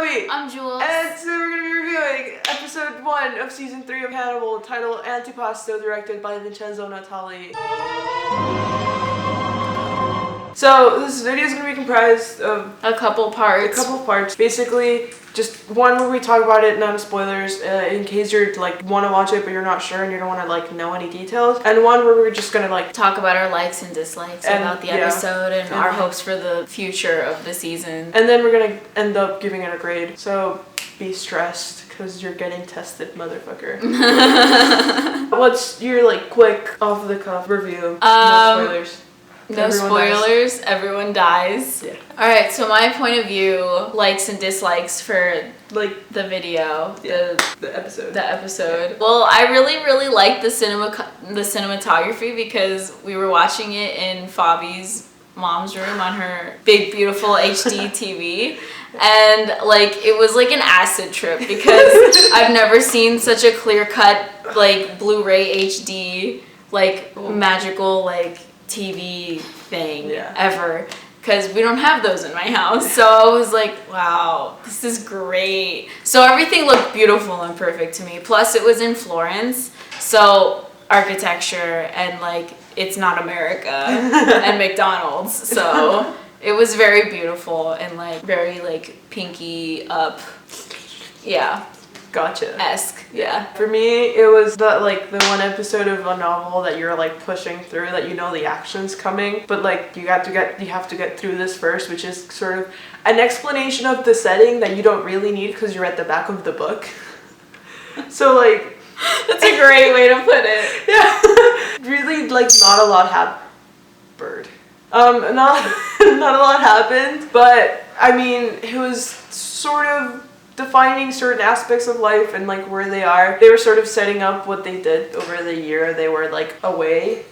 Faby. I'm Jules. And today we're going to be reviewing episode 1 of season 3 of Hannibal, titled Antipasto, directed by Vincenzo Natali. So this video is going to be comprised of a couple parts. Basically, just one where we talk about it, not spoilers, in case you're like want to watch it but you're not sure and you don't want to like know any details, and one where we're just gonna like talk about our likes and dislikes about the episode and our hopes for the future of the season. And then we're gonna end up giving it a grade. So be stressed because you're getting tested, motherfucker. What's your like quick off the cuff review? No spoilers. No spoilers, everyone dies. Yeah. Alright, so my point of view, likes and dislikes for like the video, the episode. The episode. Yeah. Well, I really liked the cinematography because we were watching it in Faby's mom's room on her big beautiful HD TV. And like it was like an acid trip because I've never seen such a clear-cut like Blu-ray HD like magical like TV thing ever, because we don't have those in my house. So I was like, wow, this is great. So everything looked beautiful and perfect to me. Plus it was in Florence, so architecture and like it's not America and McDonald's, so it was very beautiful and like very like pinky up, Gotcha-esque. Yeah. For me, it was the one episode of a novel that you're like pushing through, that you know the action's coming, but like you have to get through this first, which is sort of an explanation of the setting that you don't really need because you're at the back of the book. So like that's a great way to put it. Yeah. Really like not a lot happened. Not a lot happened, but I mean it was sort of defining certain aspects of life and like where they are. They were sort of setting up what they did over the year they were like away.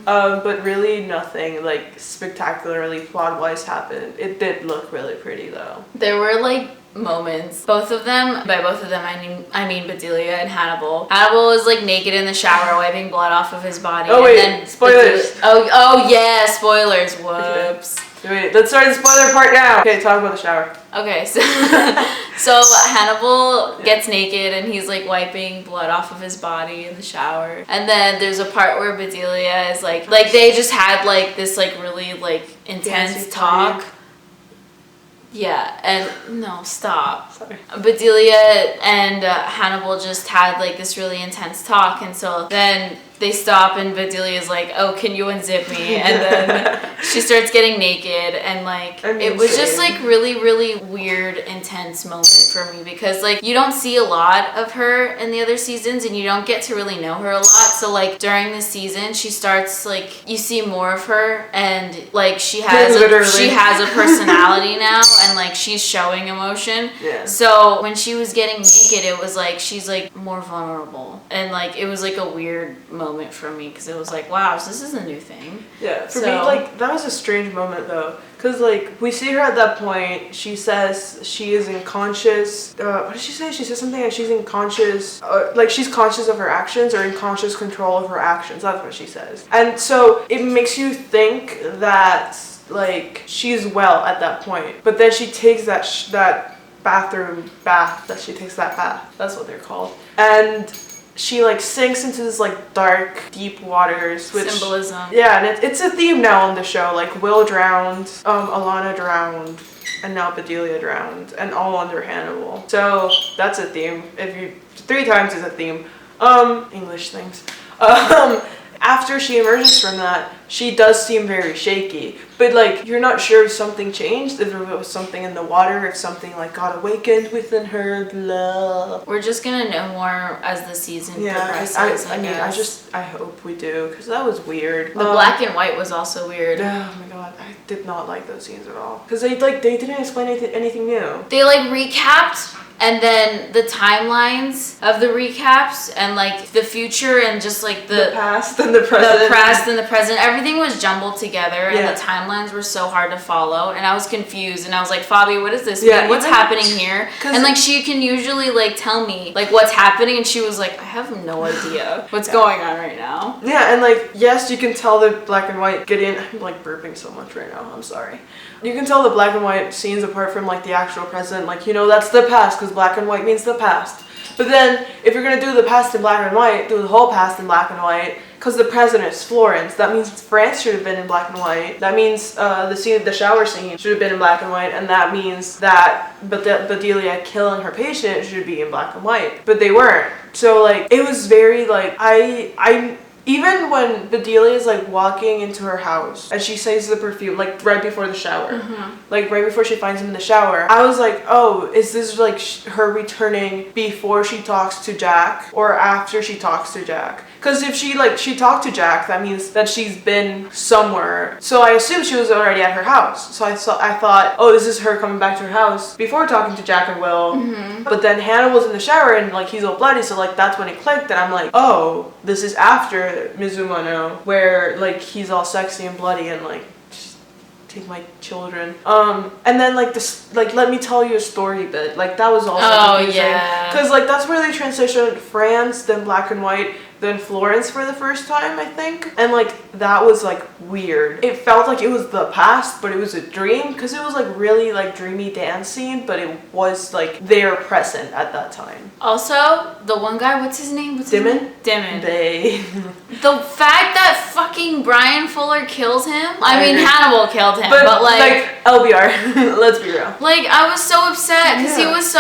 But really nothing like spectacularly plot-wise happened. It did look really pretty though. There were like moments, both of them, by both of them I mean Bedelia and Hannibal. Hannibal was like naked in the shower wiping blood off of his body. Oh wait, and then spoilers. Oh yeah, spoilers. Whoops. Wait, let's start the spoiler part now. Okay, talk about the shower. Okay, so Hannibal gets naked and he's like wiping blood off of his body in the shower. And then there's a part where Bedelia is like they just had like this like really like intense talk. Yeah, and no, stop. Sorry. Bedelia and Hannibal just had like this really intense talk, and so then they stop and Bedelia's like, oh, can you unzip me? And then she starts getting naked, and like it was just like really weird, intense moment for me because like you don't see a lot of her in the other seasons and you don't get to really know her a lot. So like during this season she starts like you see more of her, and like she has a personality now, and like she's showing emotion. Yeah. So when she was getting naked, it was like she's like more vulnerable, and like it was like a weird moment for me because it was like, wow, so this is a new thing. Yeah, for me, like that was a strange moment though, because like we see her at that point. She says she is unconscious. What did she say? She says something like she's unconscious, like she's conscious of her actions or in conscious control of her actions. That's what she says, and so it makes you think that like she's well at that point, but then she takes that bathroom bath. That she takes that bath. That's what they're called, and she like sinks into this like dark, deep waters, which symbolism. Yeah, and it's a theme now on the show. Like Will drowned, Alana drowned, and now Bedelia drowned, and all under Hannibal. So that's a theme. If you 3 times is a theme. English things. After she emerges from that, she does seem very shaky. But like you're not sure if something changed, if it was something in the water, if something like got awakened within her. Blah. We're just gonna know more as the season progresses. I hope we do, because that was weird. The black and white was also weird. Oh my god, I did not like those scenes at all. Because they didn't explain anything new. They like recapped And then the timelines of the recaps and like the future and just like the past and the present. The past and the present. Everything was jumbled together and Yeah. the timelines were so hard to follow. And I was confused and I was like, Faby, what does this mean? What's happening here? And like she can usually like tell me like what's happening and she was like, I have no idea what's going on right now. Yeah, and like, yes, you can tell the black and white getting, I'm like burping so much right now, I'm sorry. You can tell the black and white scenes apart from like the actual present, like, you know, that's the past because black and white means the past. But then if you're going to do the past in black and white, do the whole past in black and white because the present is Florence. That means France should have been in black and white. That means the shower scene should have been in black and white, and that means that Bedelia killing her patient should be in black and white. But they weren't. So like it was very like I even when Bedelia is like walking into her house and she says the perfume like right before the shower, like right before she finds him in the shower, I was like, oh, is this like her returning before she talks to Jack or after she talks to Jack? Because if she talked to Jack, that means that she's been somewhere. So I assumed she was already at her house. So I thought, oh, this is her coming back to her house before talking to Jack and Will. But then Hannah was in the shower and like he's all bloody, so like that's when it clicked and I'm like, oh, this is after Mizumono, where like he's all sexy and bloody and like take my children. And then like this, like let me tell you a story bit. Like that was also confusing. Yeah. Because like that's where they transitioned France, then black and white, then Florence for the first time, I think. And like that was like weird. It felt like it was the past, but it was a dream because it was like really like dreamy dance scene, but it was like there present at that time. Also, the one guy, what's his name? Dimon? Dimon. They. The fact that fucking Brian Fuller kills him. I mean, Hannibal killed him, but like LBR, let's be real. Like I was so upset because he was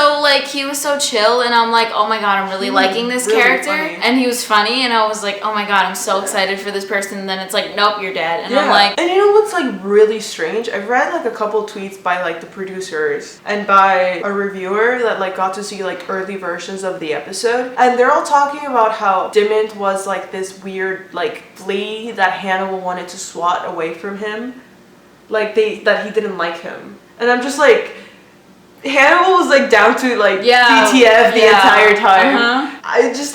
so chill, and I'm like, oh my god, I'm really liking this really character, funny. and he was funny, and I was like, oh my god, I'm so excited for this person. And then it's like, nope, you're dead, and I'm like, and you know what's like really strange? I've read like a couple tweets by like the producers and by a reviewer that like got to see like early versions of the episode, and they're all talking about how Dimond was like this weird like flea that Hannibal wanted to swat away from him, like that he didn't like him, and I'm just like, Hannibal was like down to like DTF the entire time. I just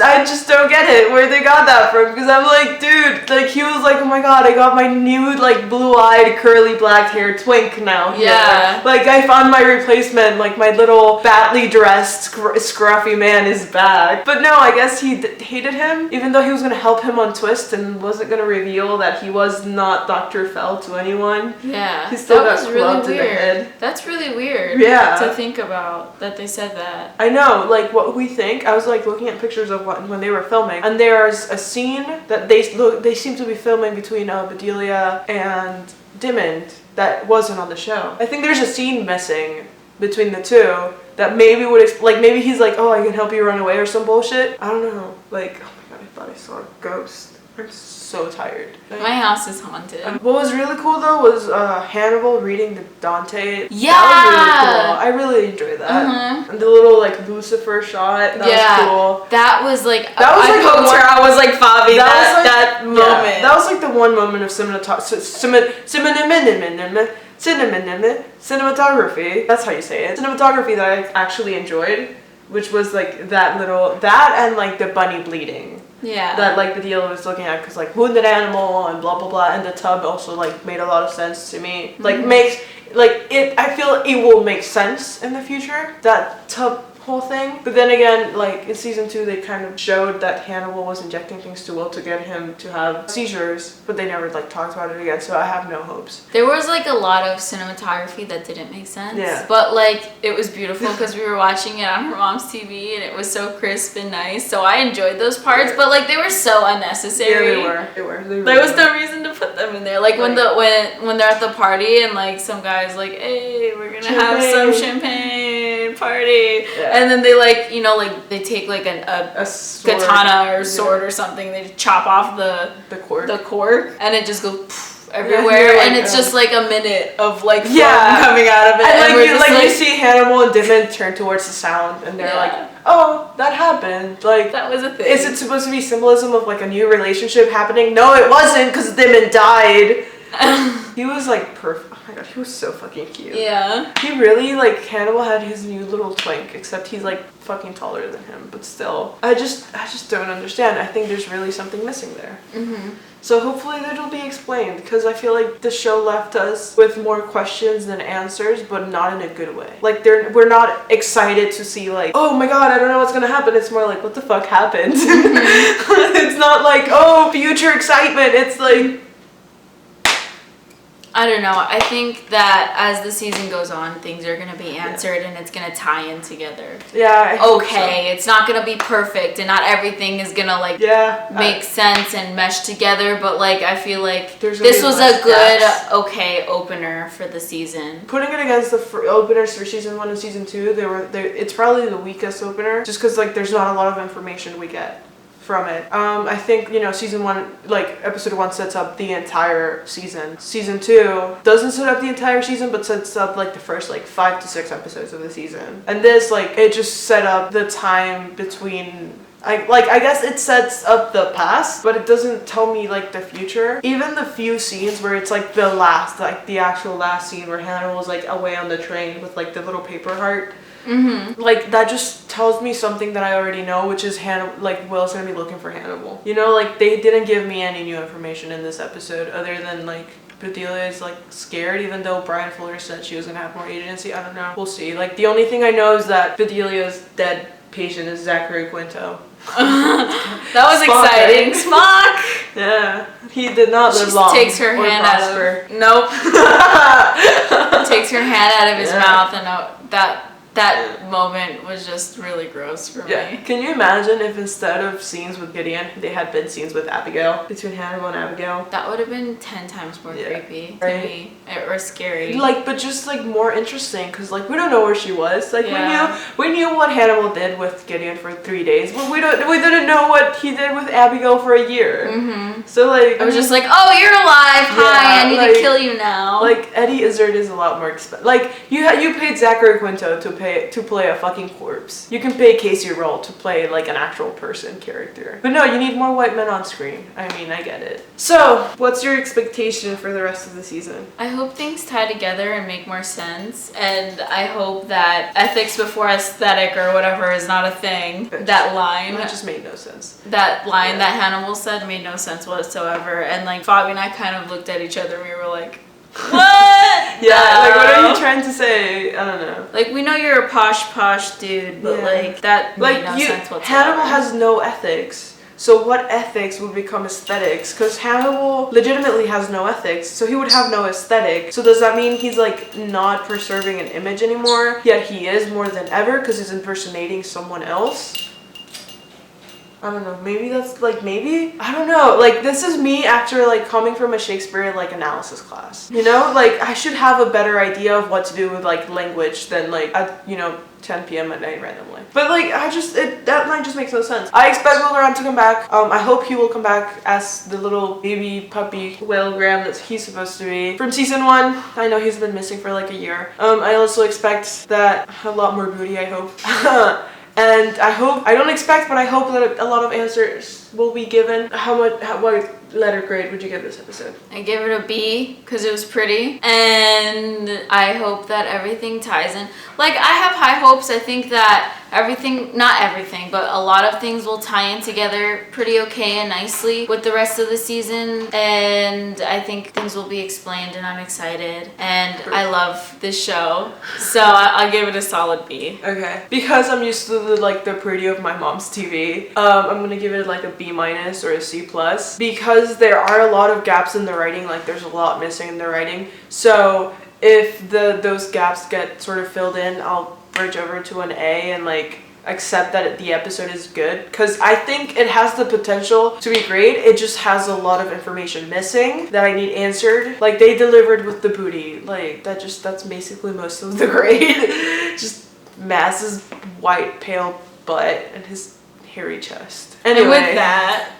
don't get it where they got that from, because I'm like, dude, like he was like, oh my god, I got my new like blue-eyed curly black hair twink now. Yeah. Like I found my replacement, like my little badly dressed scruffy man is back. But no, I guess he hated him, even though he was gonna help him on Twist and wasn't gonna reveal that he was not Dr. Fell to anyone. Yeah. He still that got was really clubbed in the weird. head. That's really weird. Yeah. To think about that they said that. I know, like what we think. I was like looking at pictures of when they were filming, and there's a scene that they seem to be filming between Bedelia and Dimond that wasn't on the show. I think there's a scene missing between the two that maybe would like maybe he's like, oh, I can help you run away or some bullshit. I don't know. Like, oh my god, I thought I saw a ghost. I'm so tired. My house is haunted. What was really cool though was Hannibal reading the Dante. Yeah. That was really cool. I really enjoyed that. And the little like Lucifer shot. That was cool. That was like that was like the one, I was like Faby. That moment. Yeah, that was like the one moment of cinematography. That's how you say it. Cinematography that I actually enjoyed, which was like that and like the bunny bleeding. Yeah. That like Bedelia was looking at, because like wounded animal and blah blah blah, and the tub also like made a lot of sense to me. Like makes like it. I feel it will make sense in the future, that tub whole thing. But then again, like in season 2, they kind of showed that Hannibal was injecting things to Will to get him to have seizures, but they never like talked about it again. So I have no hopes. There was like a lot of cinematography that didn't make sense. Yeah. But like it was beautiful because we were watching it on her mom's TV and it was so crisp and nice. So I enjoyed those parts, but like they were so unnecessary. Yeah, they were. There was no reason to put them in there. Like when they're at the party and like some guy's like, hey, we're gonna have some champagne party. Yeah. And then they like, you know, like they take like a katana or sword or something. They chop off the cork and it just goes everywhere, and it's just like a minute of like foam coming out of it. And you see Hannibal and Dimond turn towards the sound, and they're like, oh, that happened. Like that was a thing. Is it supposed to be symbolism of like a new relationship happening? No, it wasn't, because Dimond died. He was like perfect. Oh my god, he was so fucking cute. Yeah. He really, like, Hannibal had his new little twink, except he's like fucking taller than him, but still. I just don't understand. I think there's really something missing there. So hopefully that'll be explained, because I feel like the show left us with more questions than answers, but not in a good way. Like, we're not excited to see, like, oh my god, I don't know what's gonna happen. It's more like, what the fuck happened? It's not like, oh, future excitement. It's like, I don't know. I think that as the season goes on, things are going to be answered and it's going to tie in together. Yeah. Okay, it's not going to be perfect and not everything is going to like make sense and mesh together, but like I feel like this was a good opener for the season. Putting it against the openers for season 1 and season 2, it's probably the weakest opener, just because like there's not a lot of information we get from it. I think, you know, season 1, like episode 1 sets up the entire season. Season 2 doesn't set up the entire season, but sets up like the first like 5 to 6 episodes of the season. And this, like, it just set up the time between, I guess it sets up the past, but it doesn't tell me like the future. Even the few scenes where it's like the last, like the actual last scene where Hannibal's like away on the train with like the little paper heart. Like that just tells me something that I already know, which is like Will's gonna be looking for Hannibal. You know, like they didn't give me any new information in this episode other than like Bedelia is like scared, even though Brian Fuller said she was gonna have more agency. I don't know. We'll see. Like the only thing I know is that Bedelia's dead patient is Zachary Quinto. That was exciting. Spock! Yeah. He did not live long. Takes her hand out of takes her hand out of his mouth, and that moment was just really gross for me. Can you imagine if instead of scenes with Gideon, they had been scenes with Abigail, between Hannibal and Abigail? That would have been 10 times more creepy to me, or scary. Like, but just like more interesting, because like we don't know where she was. Like we knew what Hannibal did with Gideon for 3 days, but we didn't know what he did with Abigail for a year. So like I was just like, oh, you're alive. Hi, I need to kill you now. Like Eddie Izzard is a lot more expensive. Like you paid Zachary Quinto to play a fucking corpse. You can pay Casey Roll to play like an actual person character. But no, you need more white men on screen. I mean, I get it. So, what's your expectation for the rest of the season? I hope things tie together and make more sense, and I hope that ethics before aesthetic or whatever is not a thing. That line just made no sense. That line that Hannibal said made no sense whatsoever, and like Faby and I kind of looked at each other and we were like, what? Like what are you trying to say? I don't know. Like, we know you're a posh dude, but like that made no sense whatsoever. Hannibal has no ethics. So what ethics would become aesthetics? Because Hannibal legitimately has no ethics, so he would have no aesthetic. So does that mean he's like not preserving an image anymore? Yet he is more than ever because he's impersonating someone else? I don't know, maybe that's like, I don't know, like this is me after like coming from a Shakespeare like analysis class, you know, like I should have a better idea of what to do with like language than like at, you know, 10 p.m. at night randomly. But like that line just makes no sense. I expect Will Graham to come back. I hope he will come back as the little baby puppy Will Graham that he's supposed to be from season 1. I know he's been missing for like a year. I also expect that a lot more booty, I hope. And I don't expect, but I hope that a lot of answers will be given. What letter grade would you give this episode? I give it a B because it was pretty, and I hope that everything ties in. Like, I have high hopes. I think that not everything, but a lot of things will tie in together pretty okay and nicely with the rest of the season, and I think things will be explained, and I'm excited, and I love this show, so I'll give it a solid B. Okay, because I'm used to the pretty of my mom's TV, I'm gonna give it like a B- or a C+, because there are a lot of gaps in the writing. Like there's a lot missing in the writing, so if those gaps get sort of filled in, I'll bridge over to an A and like accept that the episode is good, because I think it has the potential to be great. It just has a lot of information missing that I need answered. Like they delivered with the booty, like that's basically most of the grade. Just Maz's white pale butt and his hairy chest. Anyway, and with that,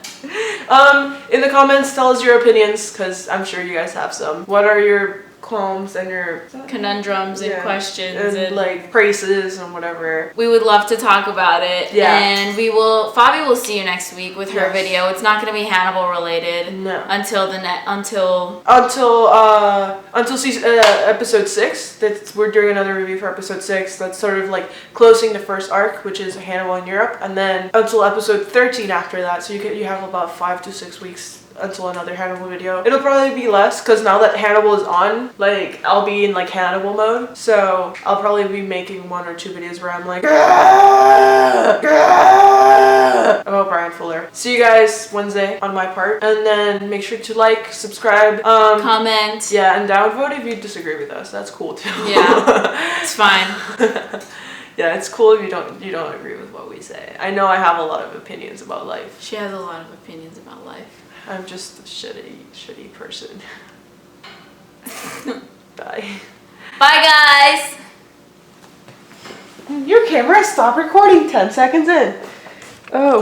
in the comments, tell us your opinions, because I'm sure you guys have some. What are your qualms and your conundrums and questions and like praises and whatever. We would love to talk about it. Yeah. And Faby will see you next week with her video. It's not going to be Hannibal related. No. Until season, episode 6. We're doing another review for episode 6. That's sort of like closing the first arc, which is Hannibal in Europe, and then until episode 13 after that. So you have about 5 to 6 weeks until another Hannibal video. It'll probably be less because now that Hannibal is on, like I'll be in like Hannibal mode. So I'll probably be making 1 or 2 videos where I'm like about Brian Fuller. See you guys Wednesday on my part, and then make sure to like, subscribe, comment. Yeah, and downvote if you disagree with us. That's cool too. Yeah, it's fine. Yeah, it's cool if you don't agree with what we say. I know I have a lot of opinions about life. She has a lot of opinions about life. I'm just a shitty person. Bye. Bye, guys. Your camera stopped recording 10 seconds in. Oh.